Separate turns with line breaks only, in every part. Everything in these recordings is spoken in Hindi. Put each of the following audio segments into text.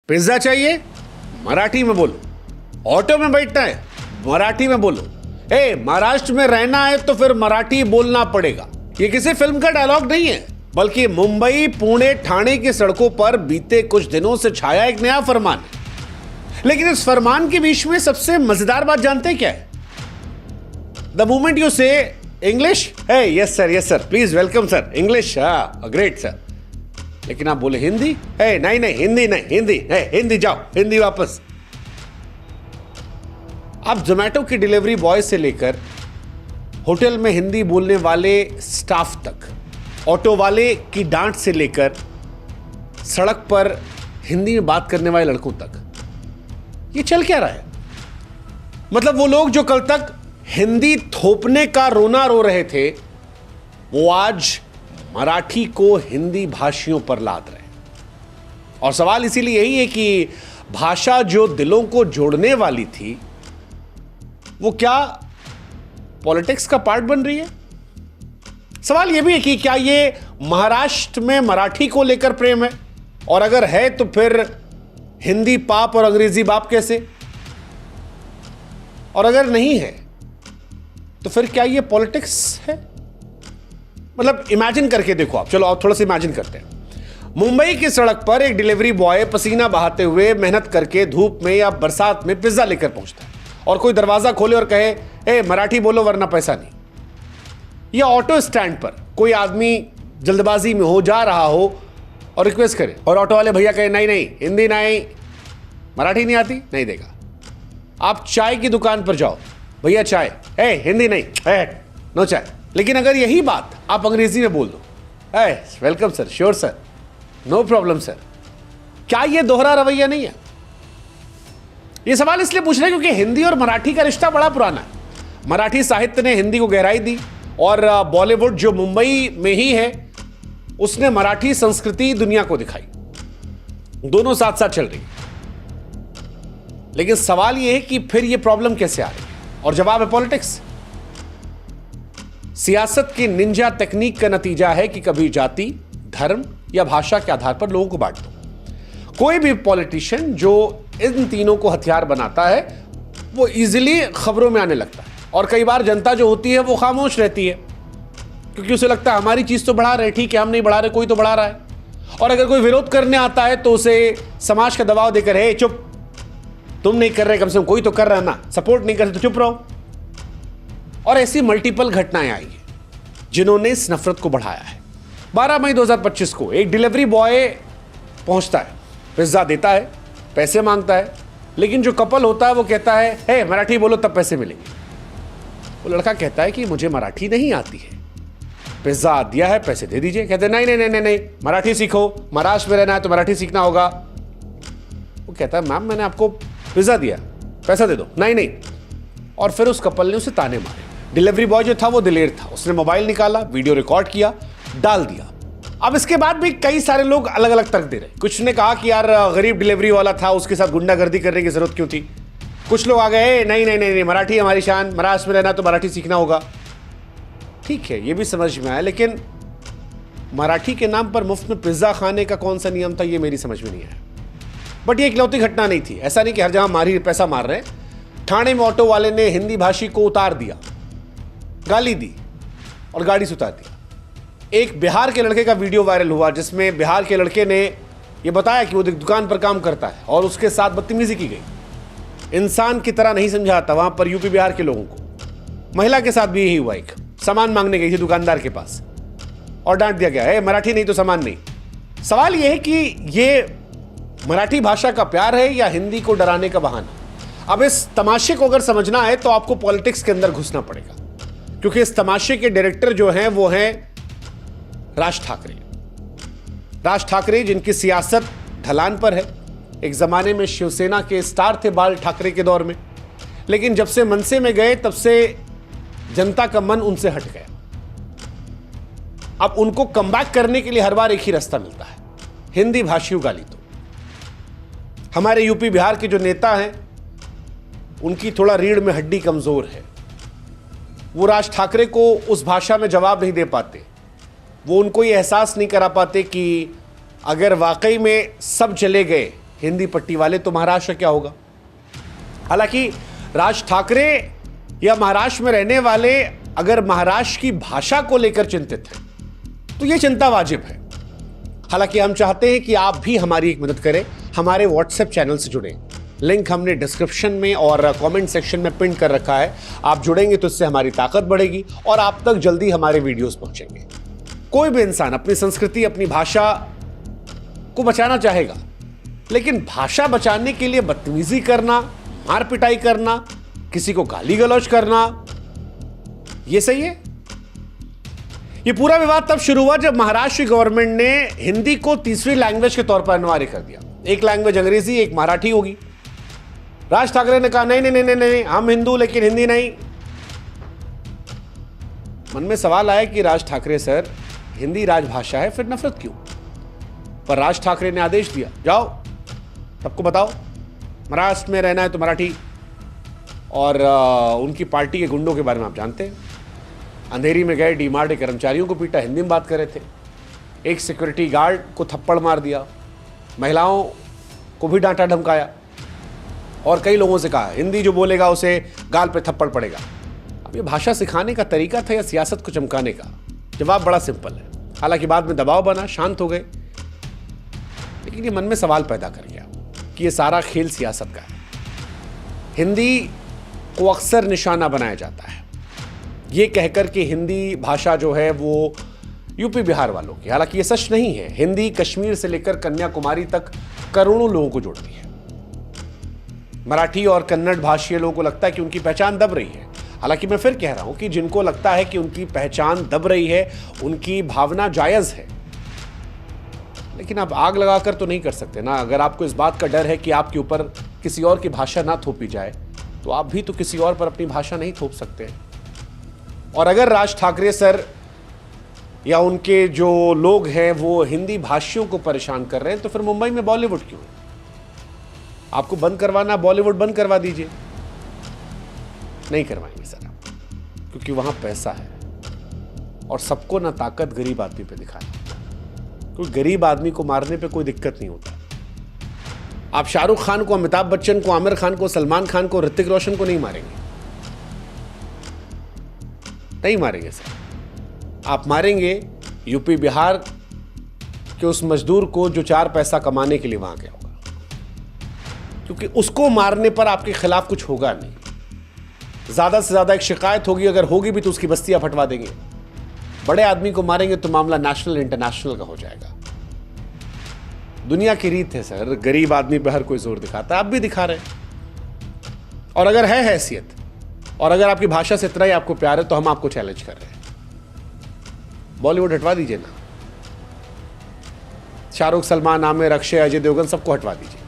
पिज्जा चाहिए, मराठी में बोलो। ऑटो में बैठना है, मराठी में बोलो। महाराष्ट्र में रहना है तो फिर मराठी बोलना पड़ेगा। ये किसी फिल्म का डायलॉग नहीं है, बल्कि मुंबई, पुणे, ठाणे की सड़कों पर बीते कुछ दिनों से छाया एक नया फरमान है। लेकिन इस फरमान के बीच में सबसे मजेदार बात जानते हैं क्या है? द मोमेंट यू से English, yes sir, please welcome sir, English, great sir. लेकिन आप बोले हिंदी, नहीं हिंदी नहीं, हिंदी जाओ, हिंदी वापस। आप जोमेटो की डिलीवरी बॉय से लेकर होटल में हिंदी बोलने वाले स्टाफ तक, ऑटो वाले की डांट से लेकर सड़क पर हिंदी में बात करने वाले लड़कों तक, ये चल क्या रहा है? मतलब वो लोग जो कल तक हिंदी थोपने का रोना रो रहे थे, वो आज मराठी को हिंदी भाषियों पर लाद रहे हैं। और सवाल इसीलिए यही है कि भाषा जो दिलों को जोड़ने वाली थी, वो क्या पॉलिटिक्स का पार्ट बन रही है? सवाल यह भी है कि क्या ये महाराष्ट्र में मराठी को लेकर प्रेम है, और अगर है तो फिर हिंदी पाप और अंग्रेजी बाप कैसे? और अगर नहीं है तो फिर क्या ये पॉलिटिक्स है? मतलब इमेजिन करके देखो आप, चलो आप थोड़ा सा इमेजिन करते हैं। मुंबई की सड़क पर एक डिलीवरी बॉय पसीना बहाते हुए मेहनत करके धूप में या बरसात में पिज्जा लेकर पहुंचता है, और कोई दरवाजा खोले और कहे मराठी बोलो वरना पैसा नहीं। या ऑटो स्टैंड पर कोई आदमी जल्दबाजी में हो, जा रहा हो और रिक्वेस्ट करे, और ऑटो वाले भैया कहे नहीं हिंदी नहीं, मराठी नहीं आती, नहीं देगा। आप चाय की दुकान पर जाओ, भैया चाय, हिंदी नहीं, नो चाय। लेकिन अगर यही बात आप अंग्रेजी में बोल दो, welcome sir, sure sir, no problem sir, क्या यह दोहरा रवैया नहीं है? यह सवाल इसलिए पूछ रहे हैं क्योंकि हिंदी और मराठी का रिश्ता बड़ा पुराना है। मराठी साहित्य ने हिंदी को गहराई दी, और बॉलीवुड जो मुंबई में ही है, उसने मराठी संस्कृति दुनिया को दिखाई। दोनों साथ साथ चल रही है। लेकिन सवाल यह है कि फिर यह प्रॉब्लम कैसे आ रही है? और जवाब है पॉलिटिक्स। सियासत की निंजा तकनीक का नतीजा है कि कभी जाति, धर्म या भाषा के आधार पर लोगों को बांट दो। कोई भी पॉलिटिशियन जो इन तीनों को हथियार बनाता है, वो इजीली खबरों में आने लगता है। और कई बार जनता जो होती है वो खामोश रहती है, क्योंकि उसे लगता है हमारी चीज तो बढ़ा रहे, ठीक है हम नहीं बढ़ा रहे, कोई तो बढ़ा रहा है। और अगर कोई विरोध करने आता है तो उसे समाज का दबाव देकर, चुप, तुम नहीं कर रहे, कम से कम कोई तो कर रहा है ना, सपोर्ट नहीं करते तो चुप रहो। और ऐसी मल्टीपल घटनाएं आई हैं जिन्होंने इस नफरत को बढ़ाया है। 12 मई 2025 को एक डिलीवरी बॉय पहुंचता है, पिज्जा देता है, पैसे मांगता है, लेकिन जो कपल होता है वो कहता है मराठी बोलो तब पैसे मिलेंगे। वो लड़का कहता है कि मुझे मराठी नहीं आती है, पिज्जा दिया है, पैसे दे दीजिए। कहते हैं नहीं, मराठी सीखो, महाराष्ट्र में रहना है तो मराठी सीखना होगा। वो कहता है मैम मैंने आपको पिज्जा दिया, पैसा दे दो। नहीं। और फिर उस कपल ने उसे ताने मारे। डिलीवरी बॉय जो था वो दिलेर था, उसने मोबाइल निकाला, वीडियो रिकॉर्ड किया, डाल दिया। अब इसके बाद भी कई सारे लोग अलग अलग तर्क दे रहे। कुछ ने कहा कि यार गरीब डिलीवरी वाला था, उसके साथ गुंडागर्दी करने की जरूरत क्यों थी? कुछ लोग आ गए नहीं, मराठी हमारी शान, महाराष्ट्र में रहना तो मराठी सीखना होगा। ठीक है, ये भी समझ में आया, लेकिन मराठी के नाम पर मुफ्त में पिज्जा खाने का कौन सा नियम था, ये मेरी समझ में नहीं आया। बट ये इकलौती घटना नहीं थी। ऐसा नहीं कि हर जगह पैसा मार रहे हैं। ठाणे में ऑटो वाले ने हिंदी भाषी को उतार दिया, गाली दी और गाड़ी से उतार दिया। एक बिहार के लड़के का वीडियो वायरल हुआ जिसमें बिहार के लड़के ने यह बताया कि वो दुकान पर काम करता है और उसके साथ बदतमीजी की गई। इंसान की तरह नहीं समझाता वहां पर यूपी बिहार के लोगों को। महिला के साथ भी यही हुआ। एक सामान मांगने गई थी दुकानदार के पास और डांट दिया गया, मराठी नहीं तो सामान नहीं। सवाल यह है कि ये मराठी भाषा का प्यार है या हिंदी को डराने का बहाना? अब इस तमाशे को अगर समझना है तो आपको पॉलिटिक्स के अंदर घुसना पड़ेगा, क्योंकि इस तमाशे के डायरेक्टर जो हैं वो हैं राज ठाकरे। राज ठाकरे जिनकी सियासत ढलान पर है। एक जमाने में शिवसेना के स्टार थे बाल ठाकरे के दौर में, लेकिन जब से मनसे में गए तब से जनता का मन उनसे हट गया। अब उनको कमबैक करने के लिए हर बार एक ही रास्ता मिलता है, हिंदी भाषियों गाली दो। हमारे यूपी बिहार के जो नेता हैं उनकी थोड़ा रीढ़ में हड्डी कमजोर है। वो राज ठाकरे को उस भाषा में जवाब नहीं दे पाते। वो उनको ये एहसास नहीं करा पाते कि अगर वाकई में सब चले गए हिंदी पट्टी वाले, तो महाराष्ट्र क्या होगा? हालांकि राज ठाकरे या महाराष्ट्र में रहने वाले अगर महाराष्ट्र की भाषा को लेकर चिंतित हैं तो यह चिंता वाजिब है। हालांकि हम चाहते हैं कि आप भी हमारी एक मदद करें, हमारे व्हाट्सएप चैनल से जुड़ें। लिंक हमने डिस्क्रिप्शन में और कमेंट सेक्शन में पिन कर रखा है। आप जुड़ेंगे तो इससे हमारी ताकत बढ़ेगी और आप तक जल्दी हमारे वीडियोस पहुंचेंगे। कोई भी इंसान अपनी संस्कृति, अपनी भाषा को बचाना चाहेगा, लेकिन भाषा बचाने के लिए बदतमीजी करना, मार पिटाई करना, किसी को गाली गलौज करना, यह सही है? यह पूरा विवाद तब शुरू हुआ जब महाराष्ट्र गवर्नमेंट ने हिंदी को तीसरी लैंग्वेज के तौर पर अनिवार्य कर दिया। एक लैंग्वेज अंग्रेजी, एक मराठी होगी। राज ठाकरे ने कहा नहीं नहीं नहीं नहीं, हम हिंदू लेकिन हिंदी नहीं। मन में सवाल आया कि राज ठाकरे सर, हिंदी राजभाषा है, फिर नफरत क्यों? पर राज ठाकरे ने आदेश दिया, जाओ सबको बताओ महाराष्ट्र में रहना है तो मराठी। और उनकी पार्टी के गुंडों के बारे में आप जानते हैं। अंधेरी में गए डीमार्ट के कर्मचारियों को पीटा, हिंदी में बात कर रहे थे। एक सिक्योरिटी गार्ड को थप्पड़ मार दिया, महिलाओं को भी डांटा धमकाया और कई लोगों से कहा हिंदी जो बोलेगा उसे गाल पे थप्पड़ पड़ेगा। अब ये भाषा सिखाने का तरीका था या सियासत को चमकाने का? जवाब बड़ा सिंपल है। हालांकि बाद में दबाव बना, शांत हो गए, लेकिन ये मन में सवाल पैदा कर गया कि ये सारा खेल सियासत का है। हिंदी को अक्सर निशाना बनाया जाता है ये कहकर कि हिंदी भाषा जो है वो यूपी बिहार वालों की। हालांकि ये सच नहीं है। हिंदी कश्मीर से लेकर कन्याकुमारी तक करोड़ों लोगों को जोड़ती है। मराठी और कन्नड़ भाषीय लोगों को लगता है कि उनकी पहचान दब रही है। हालांकि मैं फिर कह रहा हूं कि जिनको लगता है कि उनकी पहचान दब रही है, उनकी भावना जायज है, लेकिन आप आग लगाकर तो नहीं कर सकते ना। अगर आपको इस बात का डर है कि आपके ऊपर किसी और की भाषा ना थोपी जाए, तो आप भी तो किसी और पर अपनी भाषा नहीं थोप सकते। और अगर राज ठाकरे सर या उनके जो लोग हैं वो हिंदी भाषियों को परेशान कर रहे हैं, तो फिर मुंबई में बॉलीवुड क्यों? आपको बंद करवाना, बॉलीवुड बंद करवा दीजिए। नहीं करवाएंगे सर आप, क्योंकि वहां पैसा है और सबको ना ताकत गरीब आदमी पे दिखाना। कोई गरीब आदमी को मारने पे कोई दिक्कत नहीं होता। आप शाहरुख खान को, अमिताभ बच्चन को, आमिर खान को, सलमान खान को, ऋतिक रोशन को नहीं मारेंगे, नहीं मारेंगे सर। आप मारेंगे यूपी बिहार के उस मजदूर को जो 4 पैसा कमाने के लिए वहां गया होगा, क्योंकि उसको मारने पर आपके खिलाफ कुछ होगा नहीं। ज्यादा से ज्यादा एक शिकायत होगी, अगर होगी भी तो उसकी बस्तियां फटवा देंगे। बड़े आदमी को मारेंगे तो मामला नेशनल इंटरनेशनल का हो जाएगा। दुनिया की रीत है सर, गरीब आदमी पर हर कोई जोर दिखाता है, आप भी दिखा रहे हैं। और अगर है हैसियत और अगर आपकी भाषा से इतना ही आपको प्यार है, तो हम आपको चैलेंज कर रहे हैं, बॉलीवुड हटवा दीजिए ना। शाहरुख, सलमान, आमिर, अक्षय, अजय देवगन सबको हटवा दीजिए।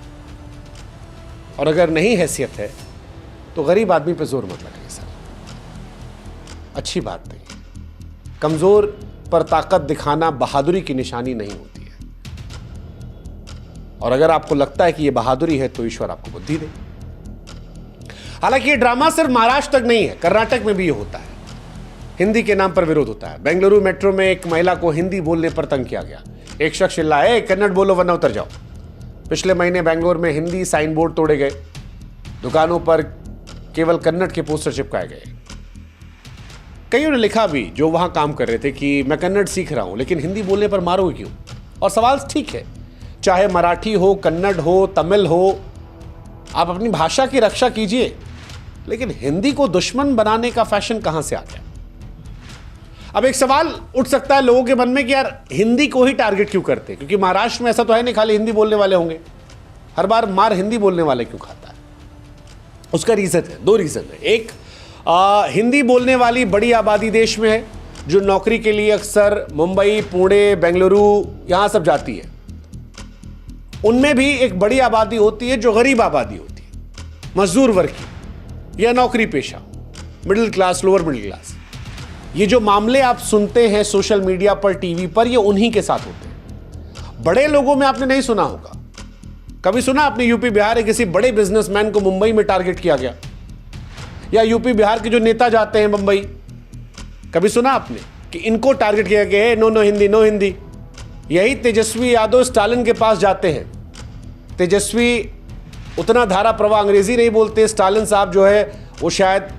और अगर नहीं हैसियत है तो गरीब आदमी पे जोर मत लगाइए सर, अच्छी बात नहीं है। कमजोर पर ताकत दिखाना बहादुरी की निशानी नहीं होती है। और अगर आपको लगता है कि यह बहादुरी है तो ईश्वर आपको बुद्धि दे। हालांकि ये ड्रामा सिर्फ महाराष्ट्र तक नहीं है, कर्नाटक में भी ये होता है। हिंदी के नाम पर विरोध होता है। बेंगलुरु मेट्रो में एक महिला को हिंदी बोलने पर तंग किया गया। एक शख्स चिल्लाया, कन्नड़ बोलो वरना उतर जाओ। पिछले महीने बेंगलोर में हिंदी साइन बोर्ड तोड़े गए, दुकानों पर केवल कन्नड़ के पोस्टर चिपकाए गए। कईयों ने लिखा भी जो वहां काम कर रहे थे कि मैं कन्नड़ सीख रहा हूं, लेकिन हिंदी बोलने पर मारोगे क्यों? और सवाल ठीक है, चाहे मराठी हो, कन्नड़ हो, तमिल हो, आप अपनी भाषा की रक्षा कीजिए, लेकिन हिंदी को दुश्मन बनाने का फैशन कहां से आ गया? अब एक सवाल उठ सकता है लोगों के मन में कि यार हिंदी को ही टारगेट क्यों करते हैं? क्योंकि महाराष्ट्र में ऐसा तो है नहीं खाली हिंदी बोलने वाले होंगे, हर बार मार हिंदी बोलने वाले क्यों खाता है? उसका रीजन है, 2 रीजन है। एक, हिंदी बोलने वाली बड़ी आबादी देश में है जो नौकरी के लिए अक्सर मुंबई, पुणे, बेंगलुरु यहां सब जाती है। उनमें भी एक बड़ी आबादी होती है जो गरीब आबादी होती है, मजदूर वर्ग की या नौकरी पेशा, middle class, lower middle class. ये जो मामले आप सुनते हैं सोशल मीडिया पर, टीवी पर, ये उन्हीं के साथ होते हैं। बड़े लोगों में आपने नहीं सुना होगा। कभी सुना आपने यूपी बिहार के किसी बड़े बिजनेसमैन को मुंबई में टारगेट किया गया? या यूपी बिहार के जो नेता जाते हैं मुंबई, कभी सुना आपने कि इनको टारगेट किया गया है? No no Hindi, no Hindi. यही तेजस्वी यादव स्टालिन के पास जाते हैं, तेजस्वी उतना धारा प्रवाह अंग्रेजी नहीं बोलते, स्टालिन साहब जो है वो शायद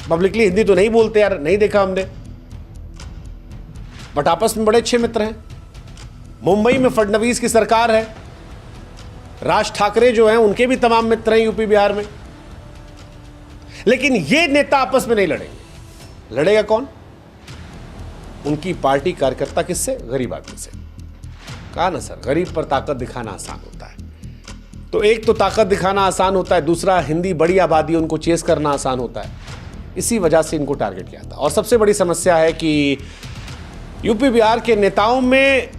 पब्लिकली हिंदी तो नहीं बोलते यार, नहीं देखा हमने, बट आपस में बड़े अच्छे मित्र हैं। मुंबई में फडणवीस की सरकार है, राज ठाकरे जो हैं उनके भी तमाम मित्र हैं यूपी बिहार में। लेकिन ये नेता आपस में नहीं लड़ेंगे। लड़ेगा कौन? उनकी पार्टी कार्यकर्ता। किससे? गरीब आदमी से। कहा ना सर, गरीब पर ताकत दिखाना आसान होता है। तो एक तो ताकत दिखाना आसान होता है, दूसरा हिंदी बड़ी आबादी उनको चेस करना आसान होता है। इसी वजह से इनको टारगेट किया था। और सबसे बड़ी समस्या है कि यूपी बिहार के नेताओं में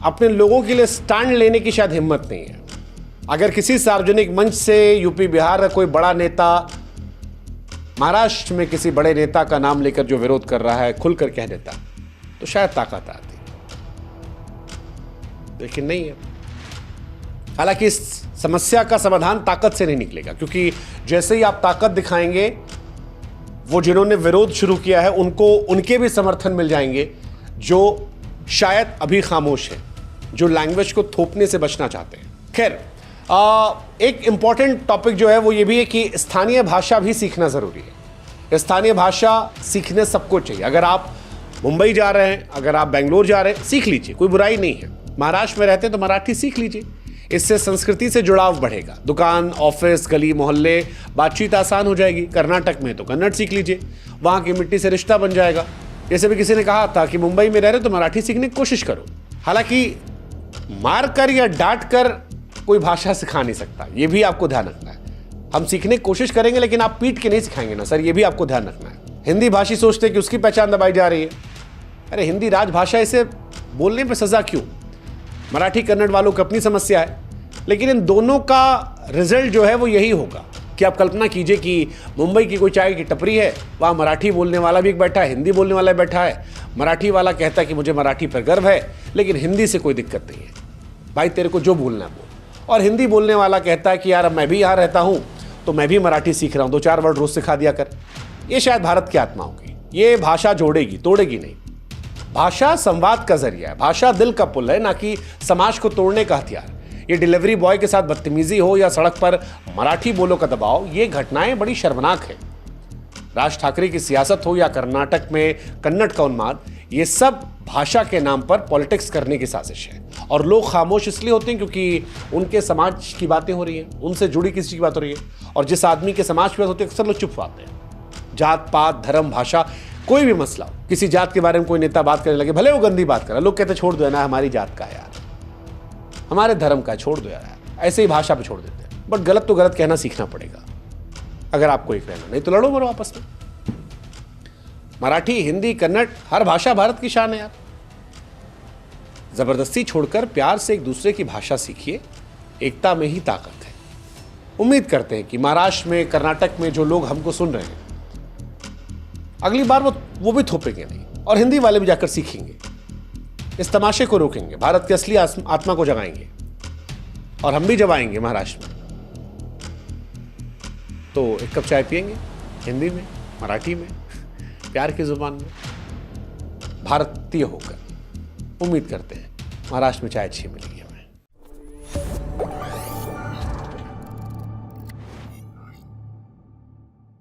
अपने लोगों के लिए स्टैंड लेने की शायद हिम्मत नहीं है। अगर किसी सार्वजनिक मंच से यूपी बिहार का कोई बड़ा नेता महाराष्ट्र में किसी बड़े नेता का नाम लेकर जो विरोध कर रहा है खुलकर कह देता तो शायद ताकत आती, लेकिन नहीं है। हालांकि इस समस्या का समाधान ताकत से नहीं निकलेगा, क्योंकि जैसे ही आप ताकत दिखाएंगे वो जिन्होंने विरोध शुरू किया है उनको उनके भी समर्थन मिल जाएंगे जो शायद अभी खामोश हैं, जो लैंग्वेज को थोपने से बचना चाहते हैं। खैर, एक इंपॉर्टेंट टॉपिक जो है वो ये भी है कि स्थानीय भाषा भी सीखना ज़रूरी है। स्थानीय भाषा सीखने सबको चाहिए। अगर आप मुंबई जा रहे हैं, अगर आप बेंगलोर जा रहे हैं, सीख लीजिए, कोई बुराई नहीं है। महाराष्ट्र में रहते हैं तो मराठी सीख लीजिए, इससे संस्कृति से जुड़ाव बढ़ेगा। दुकान, ऑफिस, गली मोहल्ले, बातचीत आसान हो जाएगी। कर्नाटक में तो कन्नड़ सीख लीजिए, वहाँ की मिट्टी से रिश्ता बन जाएगा। जैसे भी किसी ने कहा था कि मुंबई में रह रहे तो मराठी सीखने की कोशिश करो। हालांकि मार कर या डांट कर कोई भाषा सिखा नहीं सकता, ये भी आपको ध्यान रखना है। हम सीखने की कोशिश करेंगे लेकिन आप पीट के नहीं सिखाएंगे ना सर, ये भी आपको ध्यान रखना है। हिंदी भाषी सोचते हैं कि उसकी पहचान दबाई जा रही है। अरे हिंदी राजभाषा, इसे बोलने पर सजा क्यों? मराठी कन्नड़ वालों की अपनी समस्या है, लेकिन इन दोनों का रिजल्ट जो है वो यही होगा कि आप कल्पना कीजिए कि मुंबई की कोई चाय की टपरी है, वहाँ मराठी बोलने वाला भी एक बैठा है, हिंदी बोलने वाला बैठा है। मराठी वाला कहता है कि मुझे मराठी पर गर्व है, लेकिन हिंदी से कोई दिक्कत नहीं है, भाई तेरे को जो बोलना है बोल। और हिंदी बोलने वाला कहता है कि यार अब मैं भी यहाँ रहता हूँ तो मैं भी मराठी सीख रहा हूँ, 2-4 वर्ड रोज सिखा दिया कर। ये शायद भारत की आत्मा होगी। ये भाषा जोड़ेगी, तोड़ेगी नहीं। भाषा संवाद का जरिया है, भाषा दिल का पुल है, ना कि समाज को तोड़ने का हथियार। ये डिलीवरी बॉय के साथ बदतमीजी हो या सड़क पर मराठी बोलो का दबाव, ये घटनाएं बड़ी शर्मनाक है। राज ठाकरे की सियासत हो या कर्नाटक में कन्नड़ का उन्माद, ये सब भाषा के नाम पर पॉलिटिक्स करने की साजिश है। और लोग खामोश इसलिए होते हैं क्योंकि उनके समाज की बातें हो रही हैं, उनसे जुड़ी किसी की बात हो रही है। और जिस आदमी के समाज की बात होती है अक्सर लोग चुप आते हैं। जात पात, धर्म, भाषा, कोई भी मसला हो, किसी जात के बारे में कोई नेता बात करने लगे, भले वो गंदी बात करे, लोग कहते छोड़ दो ना, हमारी जात का है यार, हमारे धर्म का, छोड़ दो यार, ऐसे ही भाषा पे छोड़ देते हैं। बट गलत तो गलत कहना सीखना पड़ेगा अगर आपको एक रहना, नहीं तो लड़ो मरो आपस में। मराठी, हिंदी, कन्नड़, हर भाषा भारत की शान है यार। जबरदस्ती छोड़कर प्यार से एक दूसरे की भाषा सीखिए, एकता में ही ताकत है। उम्मीद करते हैं कि महाराष्ट्र में, कर्नाटक में जो लोग हमको सुन रहे हैं, अगली बार वो भी थोपेंगे नहीं, और हिंदी वाले भी जाकर सीखेंगे, इस तमाशे को रोकेंगे, भारत की असली आत्मा को जगाएंगे। और हम भी जब आएंगे महाराष्ट्र में तो एक कप चाय पिएंगे, हिंदी में, मराठी में, प्यार की जुबान में, भारतीय होकर। उम्मीद करते हैं महाराष्ट्र में चाय अच्छी मिलेगी।